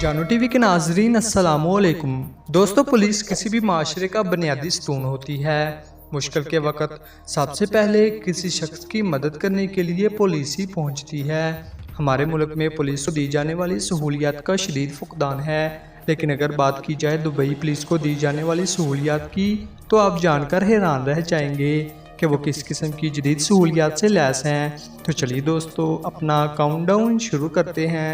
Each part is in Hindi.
जानो टीवी के नाजरीन अस्सलामुअलैकुम। दोस्तों, पुलिस किसी भी माशरे का बुनियादी स्तून होती है। मुश्किल के वक्त सबसे पहले किसी शख्स की मदद करने के लिए पुलिस ही पहुंचती है। हमारे मुल्क में पुलिस को दी जाने वाली सहूलियात का शदीद फुकदान है, लेकिन अगर बात की जाए दुबई पुलिस को दी जाने वाली सहूलियात की तो आप जानकर हैरान रह जाएंगे कि वो किस किस्म की जदीद सहूलियात से लैस हैं। तो चलिए दोस्तों, अपना काउंटडाउन शुरू करते हैं।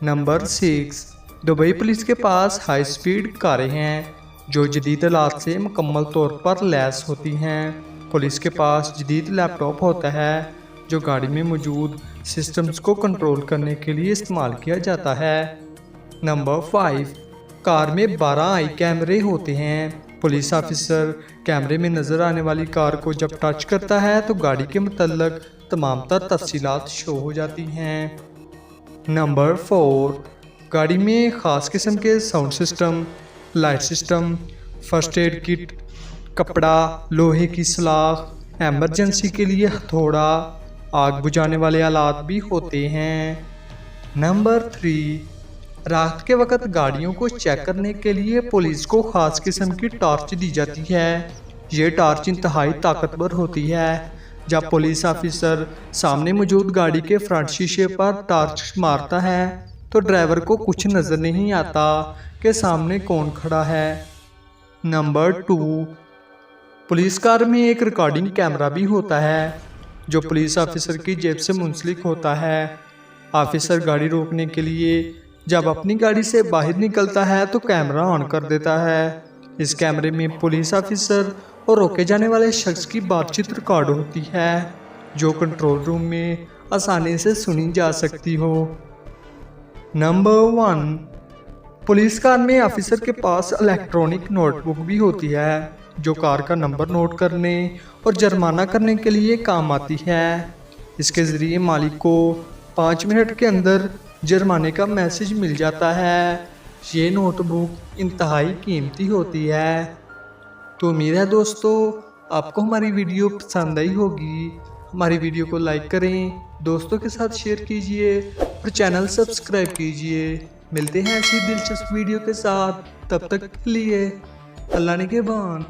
नंबर 6, दुबई पुलिस के पास हाई स्पीड कारें हैं जो जदीद आलात से मुकम्मल तौर पर लैस होती हैं। पुलिस के पास जदीद लैपटॉप होता है जो गाड़ी में मौजूद सिस्टम्स को कंट्रोल करने के लिए इस्तेमाल किया जाता है। नंबर 5, कार में 12 आई कैमरे होते हैं। पुलिस ऑफिसर कैमरे में नज़र आने वाली कार को जब टच करता है तो गाड़ी के मुतल्लक तमाम तर तफसीलात शो हो जाती हैं। नंबर 4, गाड़ी में ख़ास किस्म के sound system, light system, first aid kit, कपड़ा, लोहे की सलाख, एमरजेंसी के लिए हथौड़ा, आग बुझाने वाले आलात भी होते हैं। नंबर 3, रात के वक्त गाड़ियों को चेक करने के लिए पुलिस को ख़ास किस्म की टॉर्च दी जाती है। ये टॉर्च इंतहाई ताकतवर होती है। जब पुलिस ऑफिसर सामने मौजूद गाड़ी के फ्रंट शीशे पर टॉर्च मारता है तो ड्राइवर को कुछ नज़र नहीं आता कि सामने कौन खड़ा है। नंबर 2, पुलिस कार में एक रिकॉर्डिंग कैमरा भी होता है जो पुलिस ऑफिसर की जेब से मुंसलिक होता है। ऑफिसर गाड़ी रोकने के लिए जब अपनी गाड़ी से बाहर निकलता है तो कैमरा ऑन कर देता है। इस कैमरे में पुलिस ऑफिसर और रोके जाने वाले शख्स की बातचीत रिकॉर्ड होती है जो कंट्रोल रूम में आसानी से सुनी जा सकती हो। नंबर 1, पुलिस कार में ऑफिसर के पास इलेक्ट्रॉनिक नोटबुक भी होती है जो कार का नंबर नोट करने और जुर्माना करने के लिए काम आती है। इसके ज़रिए मालिक को 5 मिनट के अंदर जुर्माने का मैसेज मिल जाता है। ये नोटबुक इंतहाई कीमती होती है। तो उम्मीद है दोस्तों आपको हमारी वीडियो पसंद आई होगी। हमारी वीडियो को लाइक करें, दोस्तों के साथ शेयर कीजिए और चैनल सब्सक्राइब कीजिए। मिलते हैं ऐसी दिलचस्प वीडियो के साथ, तब तक के लिए अल्लाह निगहबान।